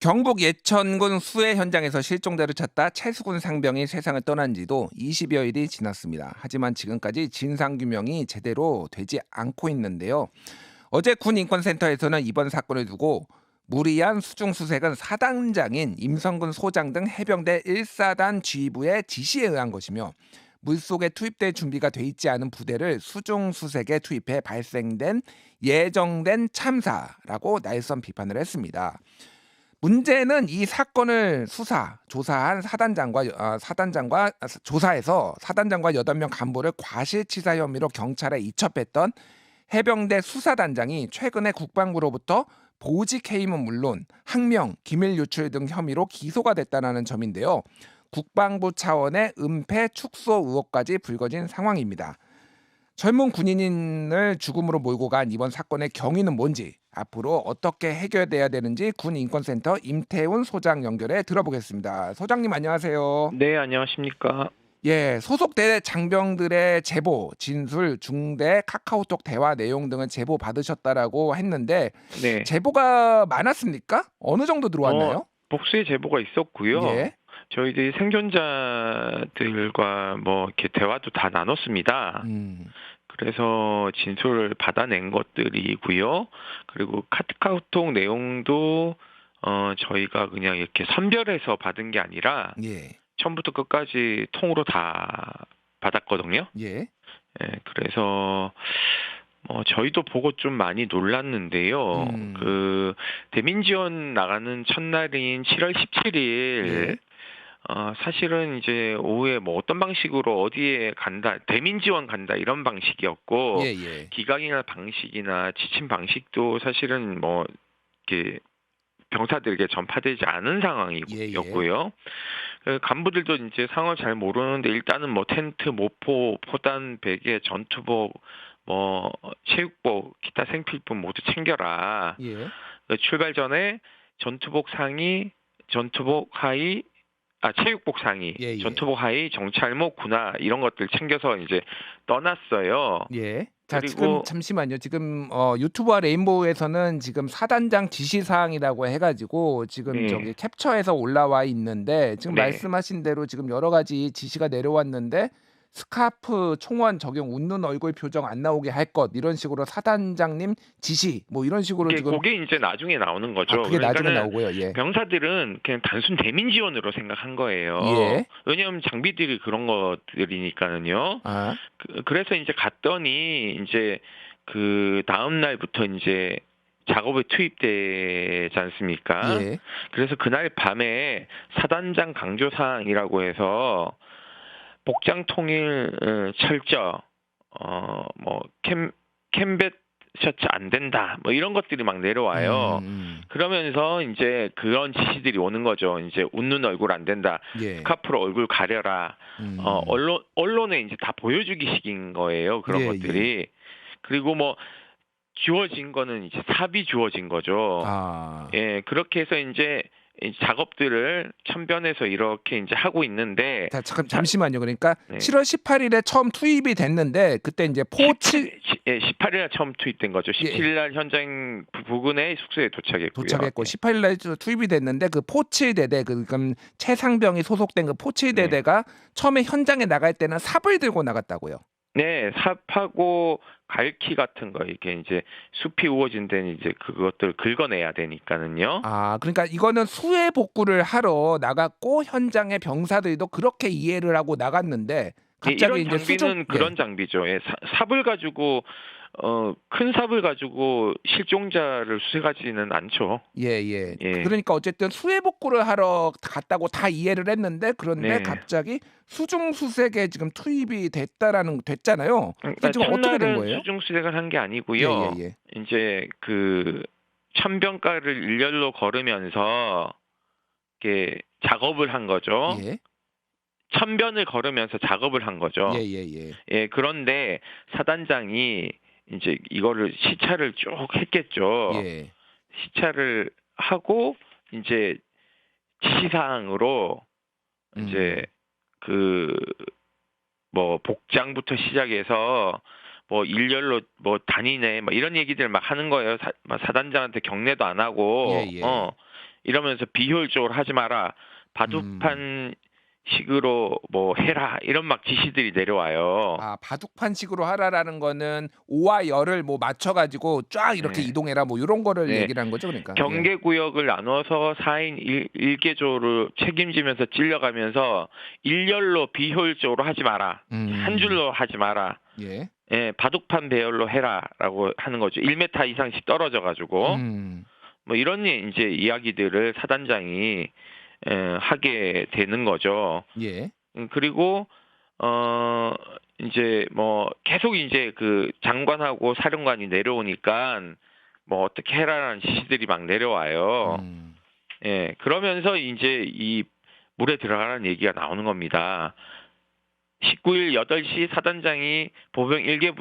경북 예천군 수해 현장에서 실종자를 찾다 채수군 상병이 세상을 떠난 지도 20여일이 지났습니다. 하지만 지금까지 진상규명이 제대로 되지 않고 있는데요. 어제 군인권센터에서는 이번 사건을 두고 무리한 수중수색은 사단장인 임성근 소장 등 해병대 1사단 지휘부의 지시에 의한 것이며 물속에 투입될 준비가 돼 있지 않은 부대를 수중수색에 투입해 발생된 예정된 참사라고 날선 비판을 했습니다. 문제는 이 사건을 조사한 사단장과 조사해서 사단장과 8명 간부를 과실치사 혐의로 경찰에 이첩했던 해병대 수사단장이 최근에 국방부로부터 보직 해임은 물론 항명, 기밀 유출 등 혐의로 기소가 됐다는 점인데요. 국방부 차원의 은폐 축소 의혹까지 불거진 상황입니다. 젊은 군인을 죽음으로 몰고 간 이번 사건의 경위는 뭔지, 앞으로 어떻게 해결돼야 되는지 군인권센터 임태훈 소장 연결해 들어보겠습니다. 소장님 안녕하세요. 네, 안녕하십니까. 예, 소속대 장병들의 제보, 진술, 중대 카카오톡 대화 내용 등을 제보 받으셨다라고 했는데 네. 제보가 많았습니까? 어느 정도 들어왔나요? 복수의 제보가 있었고요. 예. 저희들이 생존자들과 이렇게 대화도 다 나눴습니다. 그래서 진술을 받아낸 것들이고요. 그리고 카카오톡 내용도 저희가 그냥 이렇게 선별해서 받은 게 아니라 예. 처음부터 끝까지 통으로 다 받았거든요. 예. 그래서 저희도 보고 좀 많이 놀랐는데요. 그 대민 지원 나가는 첫날인 7월 17일 예. 사실은 이제 오후에 어떤 방식으로 어디에 간다, 대민 지원 간다 이런 방식이었고, 예. 기각이나 방식이나 지침 방식도 사실은 이렇게 병사들에게 전파되지 않은 상황이었고요. 간부들도 이제 상황을 잘 모르는데 일단은 텐트, 모포, 포단, 베개, 전투복, 체육복, 기타 생필품 모두 챙겨라. 예. 출발 전에 전투복 상의, 전투복 하의, 체육복 상의, 예. 전투복 하의, 정찰목, 군화 이런 것들 챙겨서 이제 떠났어요. 예. 자, 그리고 지금 잠시만요. 지금 유튜브와 레인보우에서는 지금 사단장 지시 사항이라고 해가지고 지금 네. 저기 캡처해서 올라와 있는데 지금 네. 말씀하신 대로 지금 여러 가지 지시가 내려왔는데 스카프 총원 적용 웃는 얼굴 표정 안 나오게 할 것 이런 식으로 사단장님 지시 이런 식으로 지금 그게 이제 나중에 나오는 거죠. 그게 나중에 나오고요. 예. 병사들은 그냥 단순 대민 지원으로 생각한 거예요. 예. 왜냐하면 장비들이 그런 것들이니까는요. 그래서 이제 갔더니 이제 그 다음 날부터 이제 작업에 투입되지 않습니까? 예. 그래서 그날 밤에 사단장 강조 사항이라고 해서 복장 통일 철저, 캠벳 셔츠 안 된다, 이런 것들이 막 내려와요. 그러면서 이제 그런 지시들이 오는 거죠. 이제 웃는 얼굴 안 된다, 예. 스카프로 얼굴 가려라. 언론에 이제 다 보여주기식인 거예요. 그런 예. 것들이. 그리고 주어진 거는 이제 삽이 주어진 거죠. 예, 그렇게 해서 이제 작업들을 천변에서 이렇게 이제 하고 있는데. 자, 잠시만요. 그러니까 네. 7월 18일에 처음 투입이 됐는데 그때 이제 18일 날 처음 투입된 거죠. 17일 날 현장 부근에 숙소에 도착했고 18일 날 투입이 됐는데 그 포칠대대 그럼 최상병이 소속된 그 포칠대대가 처음에 현장에 나갈 때는 삽을 들고 나갔다고요. 네, 삽하고 갈퀴 같은 거 이렇게 이제 숲이 우거진 데는 이제 그것들 긁어내야 되니까는요. 그러니까 이거는 수해 복구를 하러 나갔고 현장의 병사들도 그렇게 이해를 하고 나갔는데 갑자기 이런 장비는 그런 장비죠. 예, 삽을 가지고 큰 삽을 가지고 실종자를 수색하지는 않죠. 예. 그러니까 어쨌든 수해 복구를 하러 갔다고 다 이해를 했는데 그런데 갑자기 수중 수색에 지금 투입이 됐잖아요. 그러니까 지금 어떻게 된 거예요? 수중 수색을 한 게 아니고요. 예. 이제 그 천변가를 일렬로 걸으면서 이렇게 작업을 한 거죠. 예. 천변을 걸으면서 작업을 한 거죠. 예. 그런데 사단장이 이제 이거를 시찰을 쭉 했겠죠. 예. 시찰을 하고 이제 지시사항으로 이제 복장부터 시작해서 일렬로 다니네 이런 얘기들 막 하는 거예요. 사단장한테 경례도 안 하고 예. 이러면서 비효율적으로 하지 마라. 바둑판 식으로 뭐 해라. 이런 막 지시들이 내려와요. 아, 바둑판식으로 하라라는 거는 오와 열을 뭐 맞춰 가지고 쫙 이렇게 네. 이동해라 뭐 요런 거를 네. 얘기를 한 거죠, 그러니까. 예. 경계 구역을 나눠서 4인 1개조를 책임지면서 찔러가면서 일렬로 비효율적으로 하지 마라. 한 줄로 하지 마라. 예. 예, 바둑판 배열로 해라라고 하는 거죠. 1m 이상씩 떨어져 가지고 뭐 이런 이제 이야기들을 사단장이 하게 되는 거죠. 예. 그리고 이제 뭐 계속 이제 그 장관하고 사령관이 내려오니까 뭐 어떻게 해라라는 지시들이 막 내려와요. 예, 그러면서 이제 이 물에 들어가라는 얘기가 나오는 겁니다. 19일 8시 사단장이 포병 1개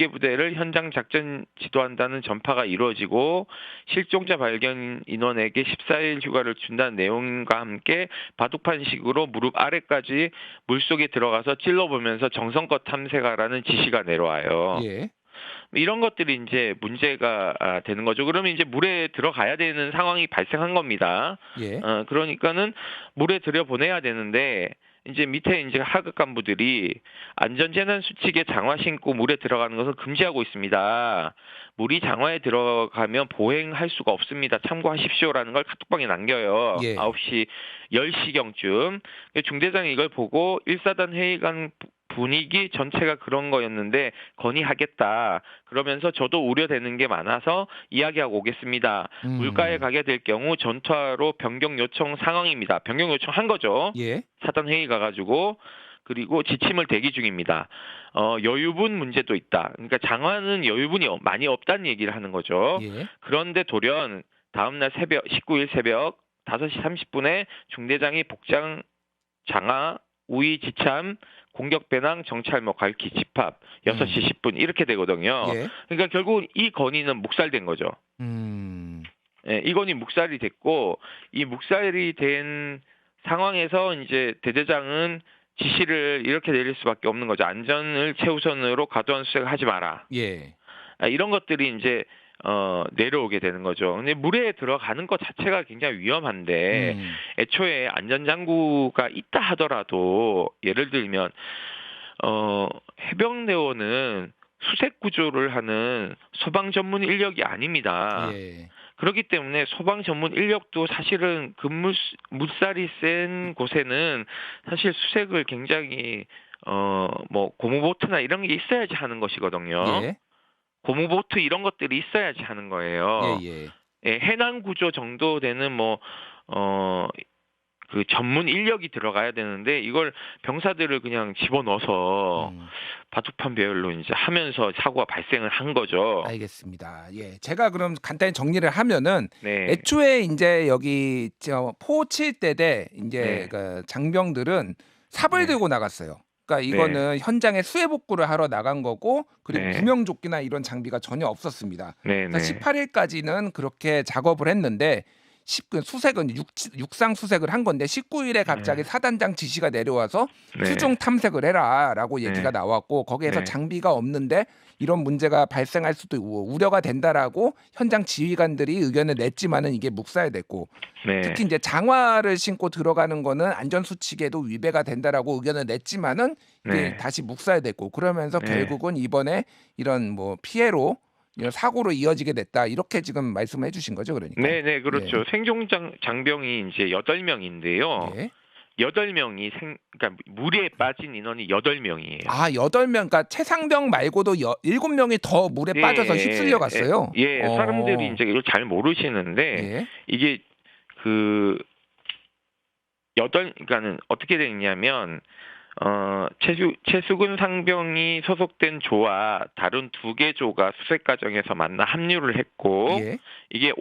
부대를 현장 작전 지도한다는 전파가 이루어지고 실종자 발견 인원에게 14일 휴가를 준다는 내용과 함께 바둑판식으로 무릎 아래까지 물속에 들어가서 찔러보면서 정성껏 탐색하라는 지시가 내려와요. 예. 이런 것들이 이제 문제가 되는 거죠. 그러면 이제 물에 들어가야 되는 상황이 발생한 겁니다. 예. 그러니까는 물에 들여보내야 되는데 이제 밑에 이제 하급 간부들이 안전재난 수칙에 장화 신고 물에 들어가는 것을 금지하고 있습니다. 물이 장화에 들어가면 보행할 수가 없습니다. 참고하십시오라는 걸 카톡방에 남겨요. 예. 9시 10시경쯤 중대장이 이걸 보고 1사단 회의관 분위기 전체가 그런 거였는데 건의하겠다. 그러면서 저도 우려되는 게 많아서 이야기하고 오겠습니다. 물가에 가게 될 경우 전투하로 변경 요청 상황입니다. 변경 요청한 거죠. 예. 사단 회의 가가지고 그리고 지침을 대기 중입니다. 여유분 문제도 있다. 그러니까 장화는 여유분이 많이 없다는 얘기를 하는 거죠. 예. 그런데 돌연 다음날 새벽 19일 새벽 5시 30분에 중대장이 복장 장화 우위 지참 공격 배낭 정찰모 갈기 집합 6시 10분 이렇게 되거든요. 예. 그러니까 결국 이 건의는 묵살된 거죠. 예, 이 건의 묵살이 됐고 이 묵살이 된 상황에서 이제 대대장은 지시를 이렇게 내릴 수밖에 없는 거죠. 안전을 최우선으로 과도한 수색을 하지 마라. 예. 이런 것들이 이제 내려오게 되는 거죠. 근데 물에 들어가는 것 자체가 굉장히 위험한데 애초에 안전장구가 있다 하더라도 예를 들면 해병대원은 수색 구조를 하는 소방 전문 인력이 아닙니다. 예. 그렇기 때문에 소방 전문 인력도 사실은 물살이 센 곳에는 사실 수색을 굉장히 뭐 고무보트나 이런 게 있어야지 하는 것이거든요. 예. 고무보트 이런 것들이 있어야지 하는 거예요. 예. 예, 해난 구조 정도 되는 그 전문 인력이 들어가야 되는데 이걸 병사들을 그냥 집어넣어서 바둑판 배열로 이제 하면서 사고가 발생을 한 거죠. 알겠습니다. 예. 제가 그럼 간단히 정리를 하면은 네. 애초에 이제 여기 포 칠 때대 이제 네. 그 장병들은 삽을 네. 들고 나갔어요. 그러니까 이거는 현장에 수해 복구를 하러 나간 거고 그리고 네. 구명조끼나 이런 장비가 전혀 없었습니다. 네. 그래서 18일까지는 그렇게 작업을 했는데 수색은 육상 수색을 한 건데 19일에 갑자기 사단장 지시가 내려와서 네. 수중 탐색을 해라라고 얘기가 네. 나왔고 거기에서 네. 장비가 없는데 이런 문제가 발생할 수도 있고 우려가 된다라고 현장 지휘관들이 의견을 냈지만은 이게 묵살됐고 네. 특히 이제 장화를 신고 들어가는 거는 안전 수칙에도 위배가 된다라고 의견을 냈지만은 이게 네. 다시 묵살됐고 그러면서 네. 결국은 이번에 이런 뭐 피해로 이런 사고로 이어지게 됐다 이렇게 지금 말씀해 주신 거죠, 그러니까. 네, 그렇죠. 생존 장병이 이제 8명인데요. 예. 8명이 그러니까 물에 빠진 인원이 8명이에요. 아, 8명, 그러니까 최상병 말고도 7명이 더 물에 빠져서 휩쓸려 갔어요. 예, 사람들이 이제 이걸 잘 모르시는데 예. 이게 그러니까는 어떻게 되냐면 최수근 상병이 소속된 조와 다른 2개 조가 수색 과정에서 만나 합류를 했고 예. 이게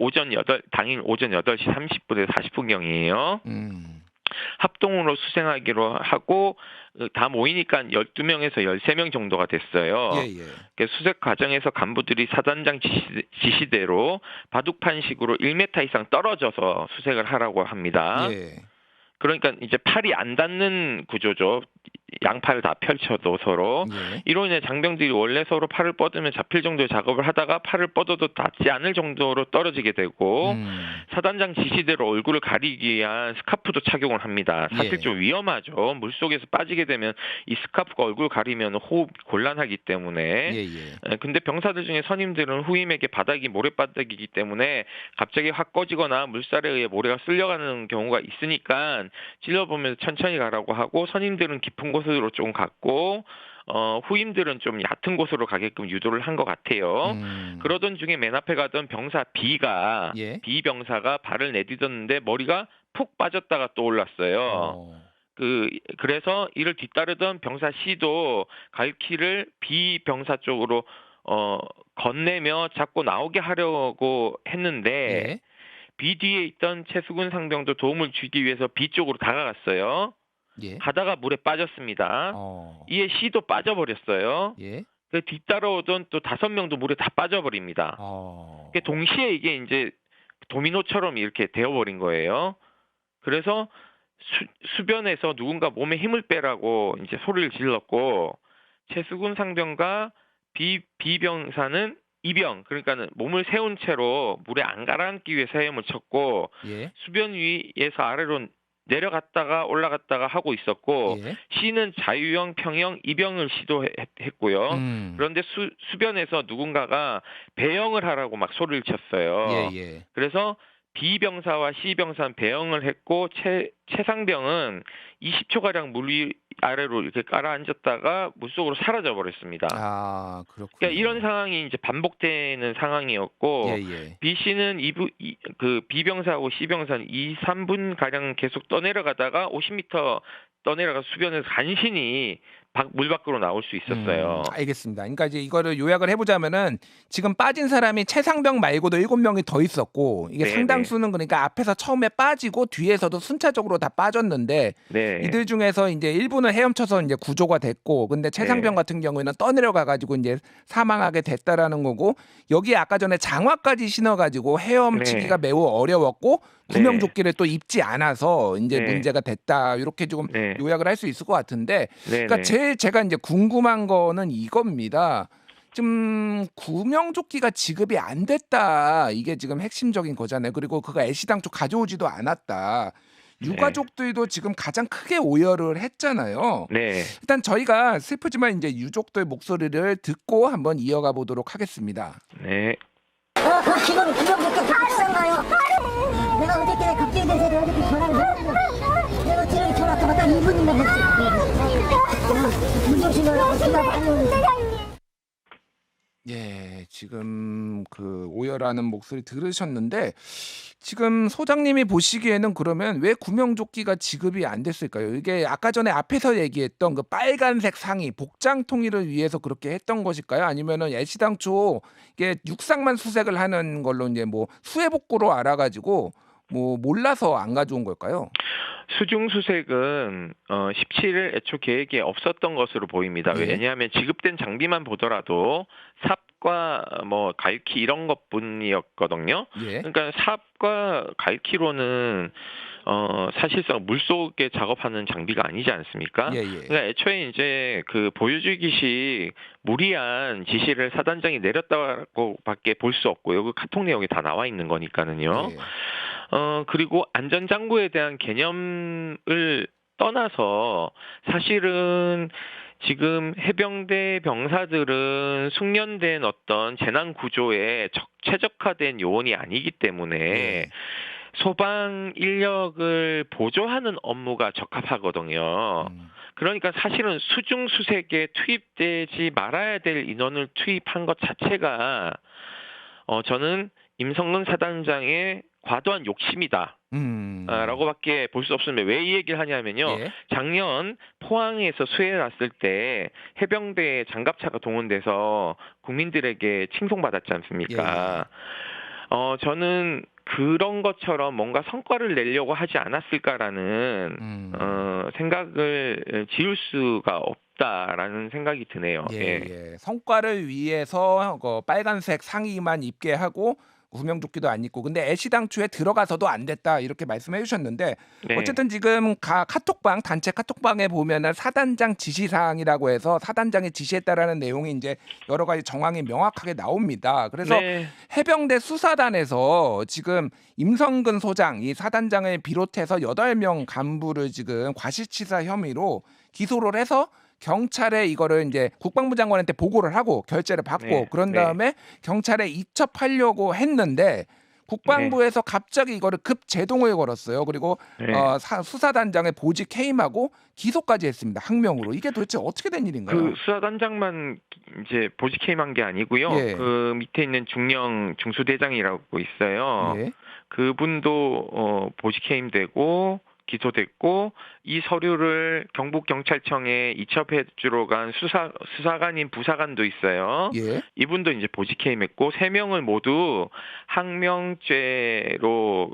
당일 오전 8시 30분에서 40분경이에요. 합동으로 수색하기로 하고 다 모이니까 12명에서 13명 정도가 됐어요. 예. 수색 과정에서 간부들이 사단장 지시대로 바둑판식으로 1m 이상 떨어져서 수색을 하라고 합니다. 예. 그러니까 이제 팔이 안 닿는 구조죠. 양팔을 다 펼쳐도 서로 예. 이로 인해 장병들이 원래 서로 팔을 뻗으면 잡힐 정도의 작업을 하다가 팔을 뻗어도 닿지 않을 정도로 떨어지게 되고 사단장 지시대로 얼굴을 가리기 위한 스카프도 착용을 합니다. 사실 예. 좀 위험하죠. 물속에서 빠지게 되면 이 스카프가 얼굴 가리면 호흡이 곤란하기 때문에. 예예. 근데 병사들 중에 선임들은 후임에게 바닥이 모래바닥이기 때문에 갑자기 확 꺼지거나 물살에 의해 모래가 쓸려가는 경우가 있으니까 찔러보면서 천천히 가라고 하고 선임들은 깊은 곳으로 좀 갔고 후임들은 좀 얕은 곳으로 가게끔 유도를 한 것 같아요. 그러던 중에 맨 앞에 가던 병사 B가 예. B 병사가 발을 내딛었는데 머리가 푹 빠졌다가 또 올랐어요. 그래서 이를 뒤따르던 병사 C도 갈퀴를 B 병사 쪽으로 건네며 잡고 나오게 하려고 했는데 예. B 뒤에 있던 최수근 상병도 도움을 주기 위해서 B 쪽으로 다가갔어요. 예. 하다가 물에 빠졌습니다. 이에 C도 빠져버렸어요. 예. 뒤따라오던 또 5명도 물에 다 빠져버립니다. 동시에 이게 이제 도미노처럼 이렇게 되어버린 거예요. 그래서 수변에서 누군가 몸에 힘을 빼라고 이제 소리를 질렀고 최수근 상병과 B 병사는 이병 그러니까는 몸을 세운 채로 물에 안 가라앉기 위해서 헤엄을 쳤고 예. 수변 위에서 아래로 내려갔다가 올라갔다가 하고 있었고 예. C는 자유형, 평형, 이병을 시도했고요. 그런데 수변에서 누군가가 배영을 하라고 막 소리를 쳤어요. 예예. 그래서 B 병사와 C 병사는 배영을 했고 최상병은 20초가량 물 위 아래로 이렇게 깔아앉았다가 물속으로 사라져 버렸습니다. 그렇군요. 그러니까 이런 상황이 이제 반복되는 상황이었고 예예. B 씨는 B 병사하고 C 병사는 2-3분 가량 계속 떠내려가다가 50m 떠내려가 수변에서 간신히 물 밖으로 나올 수 있었어요. 알겠습니다. 그러니까 이제 이거를 요약을 해보자면은 지금 빠진 사람이 최상병 말고도 7명이 더 있었고 이게 네네. 상당수는 그러니까 앞에서 처음에 빠지고 뒤에서도 순차적으로 다 빠졌는데 네. 이들 중에서 이제 일부는 헤엄쳐서 이제 구조가 됐고 근데 최상병 네. 같은 경우에는 떠내려가 가지고 이제 사망하게 됐다라는 거고 여기에 아까 전에 장화까지 신어가지고 헤엄치기가 네. 매우 어려웠고 구명조끼를 네. 또 입지 않아서 이제 네. 문제가 됐다 이렇게 조금 네. 요약을 할 수 있을 것 같은데 그러니까 네네. 제가 이제 궁금한 거는 이겁니다. 지금 구명조끼가 지급이 안 됐다. 이게 지금 핵심적인 거잖아요. 그리고 그거 애시당초 가져오지도 않았다. 유가족들도 지금 가장 크게 오열을 했잖아요. 네. 일단 저희가 슬프지만 이제 유족들 목소리를 듣고 한번 이어가 보도록 하겠습니다. 네. 그 기본 구명조끼 다 비싼가요? 내가 어저께 급제에 대해서 어저께 전화를 했는데 내가 지금 전화 딱 2분이면 했어. 무조건 전화 많이 오는데. 예, 지금 그 오열하는 목소리 들으셨는데 지금 소장님이 보시기에는 그러면 왜 구명조끼가 지급이 안 됐을까요? 이게 아까 전에 앞에서 얘기했던 그 빨간색 상의 복장 통일을 위해서 그렇게 했던 것일까요? 아니면은 애시당초 이게 육상만 수색을 하는 걸로 이제 뭐 수해복구로 알아가지고 뭐 몰라서 안 가져온 걸까요? 수중수색은 17일 애초 계획에 없었던 것으로 보입니다. 예. 왜냐하면 지급된 장비만 보더라도 삽과 뭐 갈퀴 이런 것뿐이었거든요. 예. 그러니까 삽과 갈퀴로는 사실상 물속에 작업하는 장비가 아니지 않습니까? 예. 그러니까 애초에 이제 그 보여주기식 무리한 지시를 사단장이 내렸다고밖에 볼 수 없고요. 그 카톡 내용이 다 나와 있는 거니까는요. 예. 그리고 안전장구에 대한 개념을 떠나서 사실은 지금 해병대 병사들은 숙련된 어떤 재난 구조에 최적화된 요원이 아니기 때문에 네. 소방 인력을 보조하는 업무가 적합하거든요. 그러니까 사실은 수중수색에 투입되지 말아야 될 인원을 투입한 것 자체가 저는 임성근 사단장의 과도한 욕심이다. 라고밖에 볼 수 없습니다. 왜 이 얘기를 하냐면요. 예. 작년 포항에서 수해에 났을 때 해병대 장갑차가 동원돼서 국민들에게 칭송받았지 않습니까? 저는 그런 것처럼 뭔가 성과를 내려고 하지 않았을까라는 생각을 지울 수가 없다라는 생각이 드네요. 예. 성과를 위해서 빨간색 상의만 입게 하고 구명조끼도 안 입고 근데 애시당초에 들어가서도 안 됐다 이렇게 말씀해 주셨는데 네. 어쨌든 지금 카톡방 단체 카톡방에 보면은 사단장 지시사항이라고 해서 사단장이 지시했다라는 내용이 이제 여러 가지 정황이 명확하게 나옵니다. 그래서 네. 해병대 수사단에서 지금 임성근 소장 이 사단장을 비롯해서 8명 간부를 지금 과실치사 혐의로 기소를 해서 경찰에 이거를 이제 국방부 장관한테 보고를 하고 결재를 받고 네, 그런 네. 다음에 경찰에 이첩하려고 했는데 국방부에서 갑자기 이거를 급 제동을 걸었어요. 그리고 네. 수사단장의 보직 해임하고 기소까지 했습니다. 항명으로. 이게 도대체 어떻게 된 일인가요? 그 수사단장만 이제 보직 해임한 게 아니고요. 예. 그 밑에 있는 중령 중수대장이라고 있어요. 예. 그분도 보직 해임되고 기소됐고 이 서류를 경북경찰청에 이첩해 주러 간 수사관인 부사관도 있어요. 예. 이분도 이제 보직 해임했고 3명을 모두 항명죄로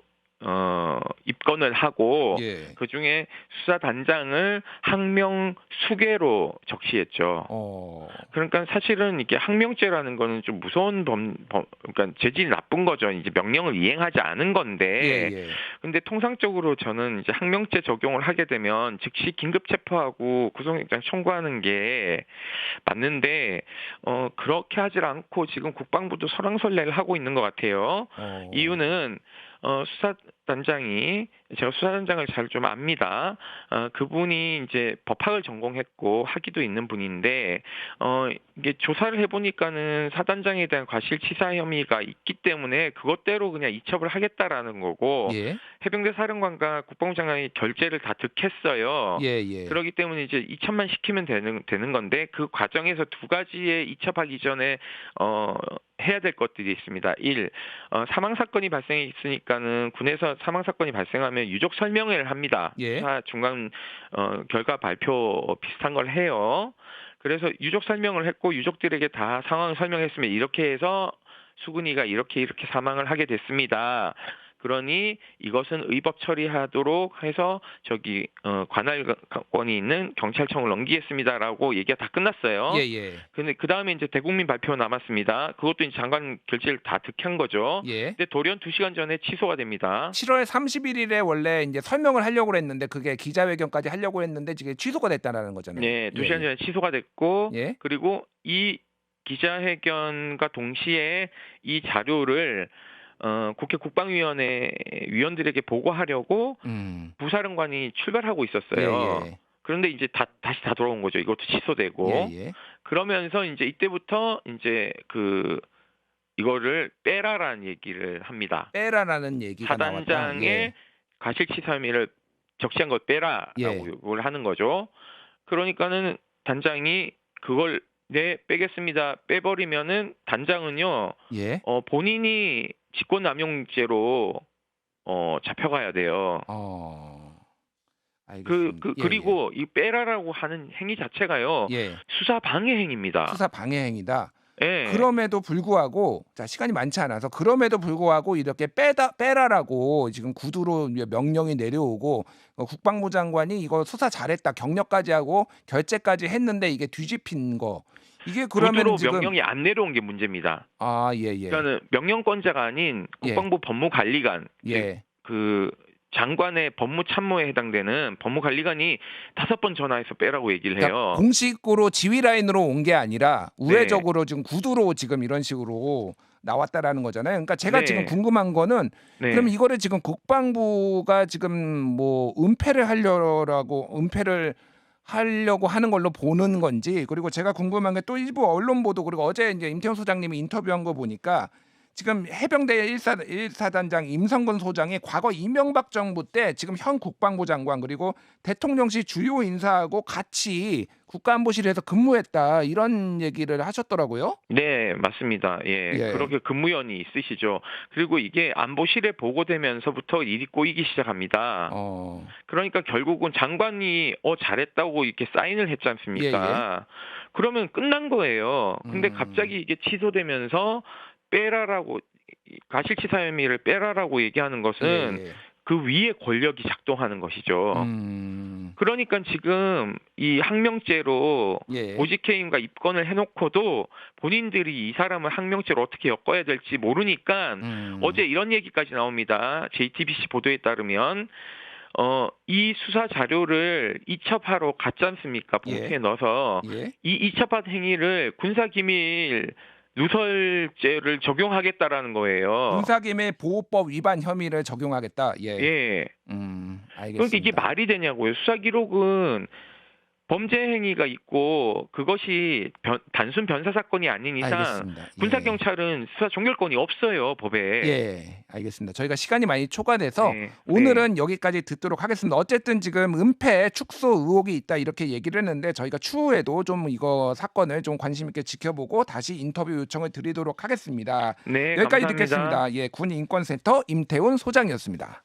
입건을 하고 예. 그 중에 수사단장을 항명 수괴로 적시했죠. 그러니까 사실은 이게 항명죄라는 거는 좀 무서운 그러니까 재질이 나쁜 거죠. 이제 명령을 이행하지 않은 건데. 예. 근데 통상적으로 저는 이제 항명죄 적용을 하게 되면 즉시 긴급 체포하고 구속영장 청구하는 게 맞는데 그렇게 하질 않고 지금 국방부도 설왕설래를 하고 있는 것 같아요. 이유는 수사단장이 제가 수사단장을 잘 좀 압니다. 그분이 이제 법학을 전공했고 학위도 있는 분인데 이게 조사를 해보니까는 사단장에 대한 과실치사 혐의가 있기 때문에 그것대로 그냥 이첩을 하겠다라는 거고 예. 해병대 사령관과 국방부 장관이 결재를 다 득했어요. 예. 그렇기 때문에 이제 이첩만 시키면 되는 건데 그 과정에서 두 가지의 이첩하기 전에 해야 될 것들이 있습니다. 1. 사망 사건이 발생해 있으니까는 군에서 사망 사건이 발생하면 유족 설명회를 합니다. 예. 수사 중간 결과 발표 비슷한 걸 해요. 그래서 유족 설명을 했고 유족들에게 다 상황을 설명했으면 이렇게 해서 수근이가 이렇게 사망을 하게 됐습니다. 그러니 이것은 의법 처리하도록 해서 관할권이 있는 경찰청을 넘기겠습니다라고 얘기가 다 끝났어요. 예. 근데 그 다음에 이제 대국민 발표 남았습니다. 그것도 이제 장관 결재를 다 득한 거죠. 예. 근데 돌연 2시간 전에 취소가 됩니다. 7월 31일에 원래 이제 설명을 하려고 했는데 그게 기자회견까지 하려고 했는데 지금 취소가 됐다라는 거잖아요. 네, 2시간 전에 취소가 됐고 예. 그리고 이 기자회견과 동시에 이 자료를 국회 국방위원회 위원들에게 보고하려고 부사령관이 출발하고 있었어요. 예. 그런데 이제 다시 돌아온 거죠. 이것도 취소되고. 예. 그러면서 이제 이때부터 이제 이거를 빼라라는 얘기를 합니다. 빼라라는 얘기가 나왔다. 사단장의 과실치사 혐의를 적시한 걸 빼라라고 요구를 하는 거죠. 그러니까는 단장이 그걸 빼겠습니다. 빼버리면은 단장은요. 예. 본인이 직권남용죄로 잡혀가야 돼요. 알겠습니다. 그리고 이 빼라라고 하는 행위 자체가요. 수사 방해 행위입니다. 수사 방해 행위다. 예. 그럼에도 불구하고 시간이 많지 않아서 그럼에도 불구하고 이렇게 빼라라고 지금 구두로 명령이 내려오고 국방부 장관이 이거 수사 잘했다 경력까지 하고 결재까지 했는데 이게 뒤집힌 거. 이게 그러면 구두로 지금 명령이 안 내려온 게 문제입니다. 그러니까는 명령권자가 아닌 국방부 법무관리관, 그 장관의 법무참모에 해당되는 법무관리관이 5번 전화해서 빼라고 얘기를 해요. 그러니까 공식으로 지휘 라인으로 온 게 아니라 우회적으로 지금 구두로 지금 이런 식으로 나왔다라는 거잖아요. 그러니까 제가 지금 궁금한 거는 그럼 이거를 지금 국방부가 지금 뭐 은폐를 하려고 하는 걸로 보는 건지 그리고 제가 궁금한 게 또 일부 언론 보도 그리고 어제 이제 임태훈 소장님이 인터뷰한 거 보니까 지금 해병대 1사단장 임성근 소장이 과거 이명박 정부 때 지금 현 국방부 장관 그리고 대통령실 주요 인사하고 같이 국가안보실에서 근무했다 이런 얘기를 하셨더라고요. 네, 맞습니다. 그렇게 근무연이 있으시죠. 그리고 이게 안보실에 보고되면서부터 일이 꼬이기 시작합니다. 그러니까 결국은 장관이 잘했다고 이렇게 사인을 했지 않습니까? 그러면 끝난 거예요. 근데 갑자기 이게 취소되면서 빼라라고 과실치사 혐의를 빼라라고 얘기하는 것은 그 위에 권력이 작동하는 것이죠. 그러니까 지금 이 항명죄로 예. 보직해임과 입건을 해놓고도 본인들이 이 사람을 항명죄로 어떻게 엮어야 될지 모르니까 어제 이런 얘기까지 나옵니다. JTBC 보도에 따르면 이 수사 자료를 이첩하러 갔지 않습니까? 봉투에 예. 넣어서 예. 이 이첩한 행위를 군사기밀 누설죄를 적용하겠다라는 거예요. 군사기밀 보호법 위반 혐의를 적용하겠다. 예. 예. 알겠습니다. 그러니까 이게 말이 되냐고요. 수사 기록은 범죄 행위가 있고 그것이 단순 변사 사건이 아닌 이상 알겠습니다. 예. 군사 경찰은 수사 종결권이 없어요, 법에. 예, 알겠습니다. 저희가 시간이 많이 초과돼서 네. 오늘은 여기까지 듣도록 하겠습니다. 어쨌든 지금 은폐 축소 의혹이 있다 이렇게 얘기를 했는데 저희가 추후에도 좀 이거 사건을 좀 관심 있게 지켜보고 다시 인터뷰 요청을 드리도록 하겠습니다. 네, 여기까지 감사합니다. 듣겠습니다. 예, 군인권센터 임태훈 소장이었습니다.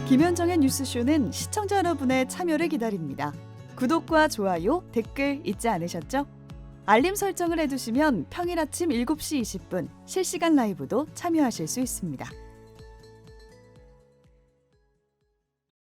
김현정의 뉴스쇼는 시청자 여러분의 참여를 기다립니다. 구독과 좋아요, 댓글 잊지 않으셨죠? 알림 설정을 해두시면 평일 아침 7시 20분 실시간 라이브도 참여하실 수 있습니다.